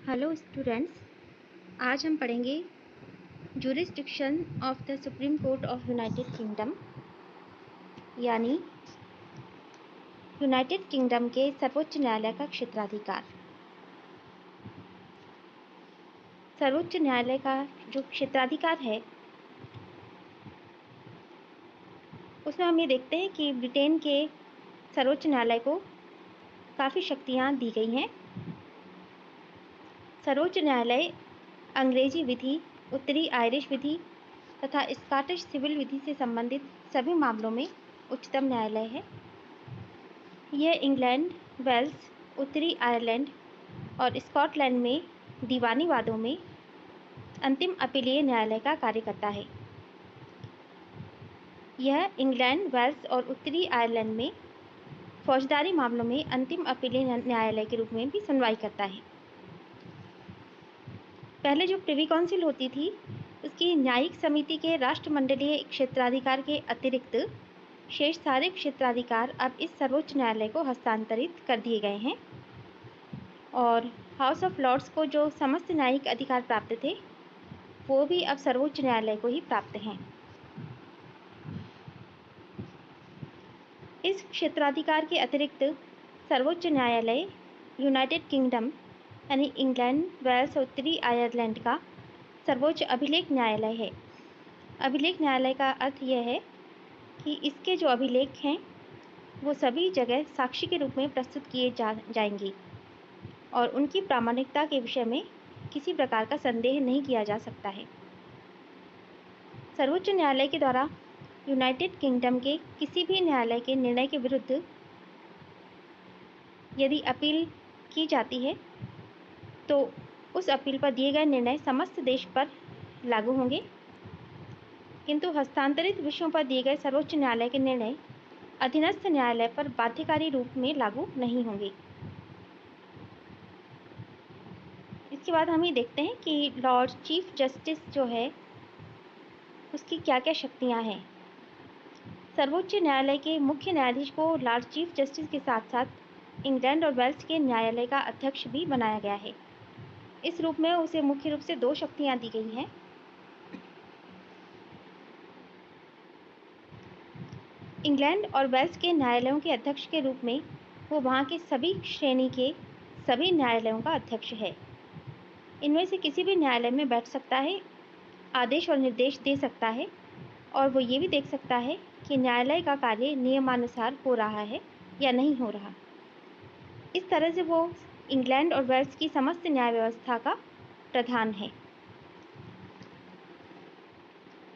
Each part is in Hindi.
Hello students. आज हम पढ़ेंगे jurisdiction of the supreme court of United kingdom, यानी यूनाइटेड किंगडम के सर्वोच्च न्यायालय का क्षेत्राधिकार। सर्वोच्च न्यायालय का जो क्षेत्राधिकार है उसमें हम ये देखते हैं कि ब्रिटेन के सर्वोच्च न्यायालय को काफ़ी शक्तियाँ दी गई हैं। सर्वोच्च न्यायालय अंग्रेजी विधि, उत्तरी आयरिश विधि तथा स्कॉटिश सिविल विधि से संबंधित सभी मामलों में उच्चतम न्यायालय है। यह इंग्लैंड, वेल्स, उत्तरी आयरलैंड और स्कॉटलैंड में दीवानी वादों में अंतिम अपीलीय न्यायालय का कार्य करता है। यह इंग्लैंड, वेल्स और उत्तरी आयरलैंड में फौजदारी मामलों में अंतिम अपीलीय न्यायालय के रूप में भी सुनवाई करता है। पहले जो प्रिवी काउंसिल होती थी उसकी न्यायिक समिति के राष्ट्रमंडलीय क्षेत्राधिकार के अतिरिक्त शेष सारे क्षेत्राधिकार अब इस सर्वोच्च न्यायालय को हस्तांतरित कर दिए गए हैं और हाउस ऑफ लॉर्ड्स को जो समस्त न्यायिक अधिकार प्राप्त थे वो भी अब सर्वोच्च न्यायालय को ही प्राप्त हैं। इस क्षेत्राधिकार के अतिरिक्त सर्वोच्च न्यायालय यूनाइटेड किंगडम यानी इंग्लैंड, वेल्स और उत्तरी आयरलैंड का सर्वोच्च अभिलेख न्यायालय है। अभिलेख न्यायालय का अर्थ यह है कि इसके जो अभिलेख हैं वो सभी जगह साक्षी के रूप में प्रस्तुत किए जाएंगे और उनकी प्रामाणिकता के विषय में किसी प्रकार का संदेह नहीं किया जा सकता है। सर्वोच्च न्यायालय के द्वारा यूनाइटेड किंगडम के किसी भी न्यायालय के निर्णय के विरुद्ध यदि अपील की जाती है तो उस अपील पर दिए गए निर्णय समस्त देश पर लागू होंगे, किंतु हस्तांतरित विषयों पर दिए गए सर्वोच्च न्यायालय के निर्णय अधीनस्थ न्यायालय पर बाध्यकारी रूप में लागू नहीं होंगे। इसके बाद हम ये देखते हैं कि लॉर्ड चीफ जस्टिस जो है उसकी क्या क्या शक्तियां हैं। सर्वोच्च न्यायालय के मुख्य न्यायाधीश को लॉर्ड चीफ जस्टिस के साथ साथ इंग्लैंड और वेल्स के न्यायालय का अध्यक्ष भी बनाया गया है। इस रूप में उसे मुख्य रूप से दो शक्तियां दी गई हैं। इंग्लैंड और वेल्स के न्यायालयों के अध्यक्ष के रूप में वो वहाँ के सभी श्रेणी के सभी न्यायालयों का अध्यक्ष है। इनमें से किसी भी न्यायालय में बैठ सकता है, आदेश और निर्देश दे सकता है और वो ये भी देख सकता है कि न्यायालय का कार्य नियमानुसार हो रहा है या नहीं हो रहा। इस तरह से वो इंग्लैंड और वेल्स की समस्त न्याय व्यवस्था का प्रधान है।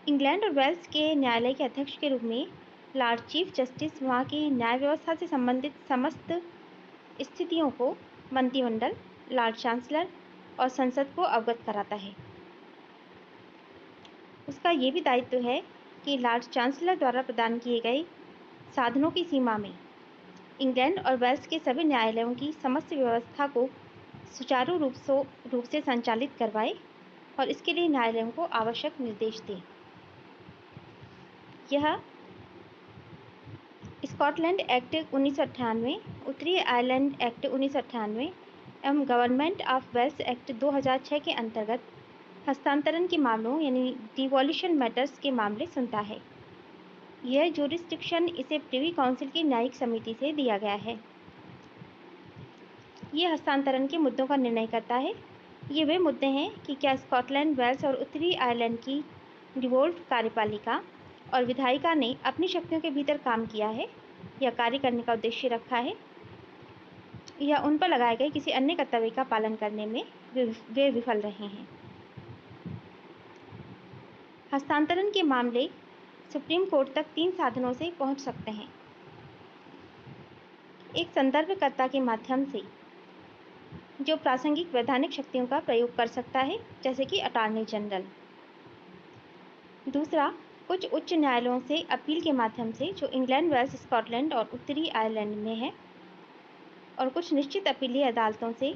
इंग्लैंड और वेल्स के न्यायालय के अध्यक्ष के रूप में लॉर्ड चीफ जस्टिस वहाँ की न्याय व्यवस्था से संबंधित समस्त स्थितियों को मंत्रिमंडल, लॉर्ड चांसलर और संसद को अवगत कराता है। उसका ये भी दायित्व है कि लॉर्ड चांसलर द्वारा प्रदान किए गए साधनों की सीमा में इंग्लैंड और वेल्स के सभी न्यायालयों की समस्त व्यवस्था को सुचारू रूप से संचालित करवाए और इसके लिए न्यायालयों को आवश्यक निर्देश दें। यह स्कॉटलैंड एक्ट 1998, उत्तरी आयरलैंड एक्ट 1998 एवं गवर्नमेंट ऑफ वेल्स एक्ट 2006 के अंतर्गत हस्तांतरण के मामलों यानी डिवॉल्यूशन मैटर्स के मामले सुनता है। यह जुरिस्डिक्शन इसे प्रिवी काउंसिल की न्यायिक समिति से दिया गया है। ये हस्तांतरण के मुद्दों का निर्णय करता है। ये वे मुद्दे हैं कि क्या स्कॉटलैंड, वेल्स और उत्तरी आयरलैंड की डिवोल्व कार्यपालिका और विधायिका ने अपनी शक्तियों के भीतर काम किया है या कार्य करने का उद्देश्य रखा है या उन पर लगाए गए किसी अन्य कर्तव्य का पालन करने में वे विफल रहे हैं। हस्तांतरण के मामले सुप्रीम कोर्ट तक 3 साधनों से पहुंच सकते हैं। एक संदर्भकर्ता के माध्यम से जो प्रासंगिक वैधानिक शक्तियों का प्रयोग कर सकता है, जैसे कि अटॉर्नी जनरल। दूसरा, कुछ उच्च न्यायालयों से अपील के माध्यम से जो इंग्लैंड, वेल्स, स्कॉटलैंड और उत्तरी आयरलैंड में है, और कुछ निश्चित अपीलीय अदालतों से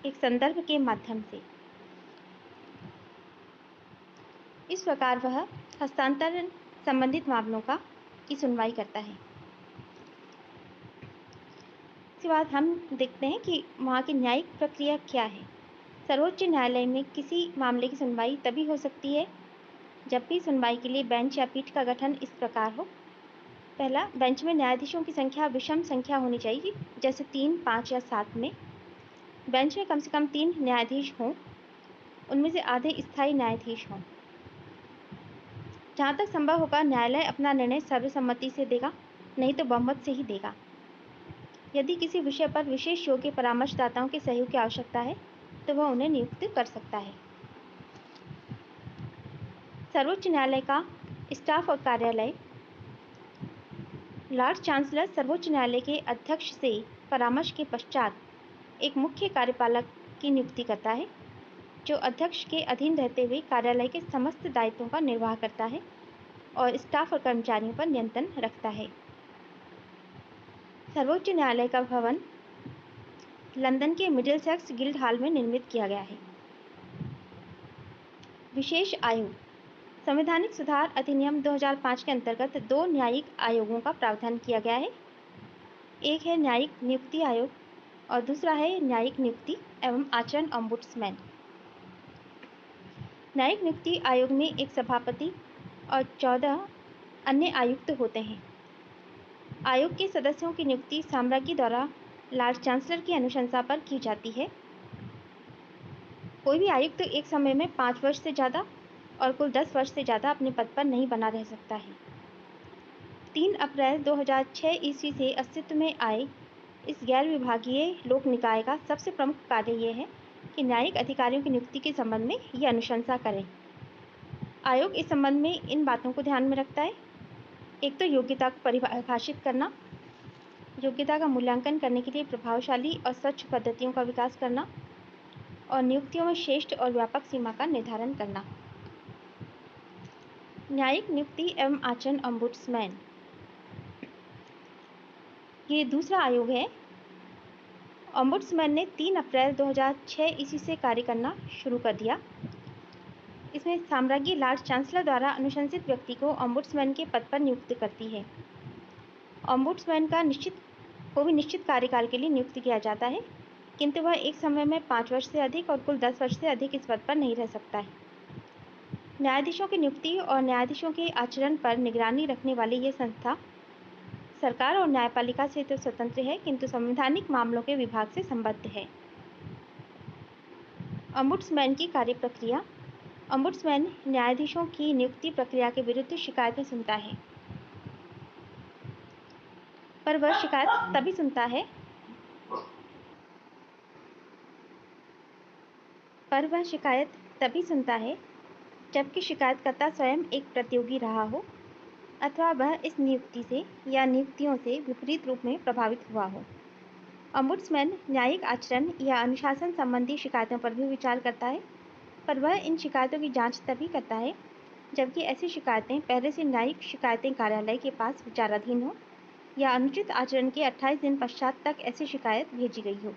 एक संदर्भ के माध्यम से। इस प्रकार वह हस्तांतरण संबंधित मामलों की सुनवाई करता है। इसके बाद हम देखते हैं कि वहाँ की न्यायिक प्रक्रिया क्या है। सर्वोच्च न्यायालय में किसी मामले की सुनवाई तभी हो सकती है जब भी सुनवाई के लिए बेंच या पीठ का गठन इस प्रकार हो। पहला, बेंच में न्यायाधीशों की संख्या विषम संख्या होनी चाहिए, जैसे 3, 5 या 7 में। बेंच में कम से कम 3 न्यायाधीश हों, उनमें से आधे स्थायी न्यायाधीश हों। जहाँ तक संभव होगा न्यायालय अपना निर्णय सर्वसम्मति से देगा, नहीं तो बहुमत से ही देगा। यदि किसी विषय पर विशेष योग्य परामर्शदाताओं के सहयोग की आवश्यकता है तो वह उन्हें नियुक्त कर सकता है। सर्वोच्च न्यायालय का स्टाफ और कार्यालय। लॉर्ड चांसलर सर्वोच्च न्यायालय के अध्यक्ष से परामर्श के पश्चात एक मुख्य कार्यपालक की नियुक्ति करता है, जो अध्यक्ष के अधीन रहते हुए कार्यालय के समस्त दायित्वों का निर्वाह करता है और स्टाफ और कर्मचारियों पर नियंत्रण रखता है। सर्वोच्च न्यायालय का भवन लंदन के मिडिलसेक्स गिल्ड हॉल में निर्मित किया गया है। विशेष आयोग। संवैधानिक सुधार अधिनियम 2005 के अंतर्गत 2 न्यायिक आयोगों का प्रावधान किया गया है। एक है न्यायिक नियुक्ति आयोग और दूसरा है न्यायिक नियुक्ति एवं आचरण ओम्बुड्समैन। न्यायिक नियुक्ति आयोग में एक सभापति और 14 अन्य आयुक्त होते हैं। आयोग के सदस्यों की नियुक्ति साम्राज्ञी द्वारा लॉर्ड चांसलर की अनुशंसा पर की जाती है। कोई भी आयुक्त एक समय में 5 वर्ष से ज़्यादा और कुल 10 वर्ष से ज़्यादा अपने पद पर नहीं बना रह सकता है। 3 अप्रैल 2006 ईस्वी से अस्तित्व में आए इस गैर विभागीय लोक निकाय का सबसे प्रमुख कार्य यह है कि न्यायिक अधिकारियों की नियुक्ति के संबंध में ये अनुशंसा करें। आयोग इस संबंध में इन बातों को ध्यान में रखता है। एक तो योग्यता को परिभाषित करना, योग्यता का मूल्यांकन करने के लिए प्रभावशाली और स्वच्छ पद्धतियों का विकास करना और नियुक्तियों में श्रेष्ठ और व्यापक सीमा का निर्धारण करना। न्यायिक नियुक्ति एवं आचरण ओम्बुड्समैन ये दूसरा आयोग है। ओम्बुड्समैन ने 3 अप्रैल 2006 ईस्वी से कार्य करना शुरू कर दिया। इसमें साम्राज्ञी लॉर्ड चांसलर द्वारा अनुशंसित व्यक्ति को ओम्बुड्समैन के पद पर नियुक्त करती है। ओम्बुड्समैन का निश्चित कार्यकाल के लिए नियुक्त किया जाता है, किंतु वह एक समय में 5 वर्ष से अधिक और कुल 10 वर्ष से अधिक इस पद पर नहीं रह सकता है। न्यायाधीशों की नियुक्ति और न्यायाधीशों के आचरण पर निगरानी रखने वाली यह संस्था सरकार और न्यायपालिका से तो स्वतंत्र है, किंतु संवैधानिक मामलों के विभाग से संबद्ध है। ओम्बुड्समैन की कार्य प्रक्रिया। ओम्बुड्समैन न्यायाधीशों की नियुक्ति प्रक्रिया के विरुद्ध शिकायतें सुनता है, पर वह शिकायत तभी सुनता है जबकि शिकायतकर्ता स्वयं एक प्रतियोगी रहा हो अथवा वह इस नियुक्ति से या नियुक्तियों से विपरीत रूप में प्रभावित हुआ हो। ओम्बुड्समैन न्यायिक आचरण या अनुशासन संबंधी शिकायतों पर भी विचार करता है, पर वह इन शिकायतों की जांच तभी करता है जबकि ऐसी शिकायतें पहले से न्यायिक शिकायतें कार्यालय के पास विचाराधीन हो या अनुचित आचरण के 28 दिन पश्चात तक ऐसी शिकायत भेजी गई हो।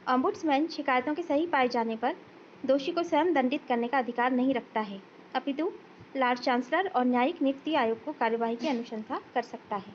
ओम्बुड्समैन शिकायतों के सही पाए जाने पर दोषी को स्वयं दंडित करने का अधिकार नहीं रखता है, अपितु लॉर्ड चांसलर और न्यायिक नियुक्ति आयोग को कार्यवाही की अनुशंसा कर सकता है।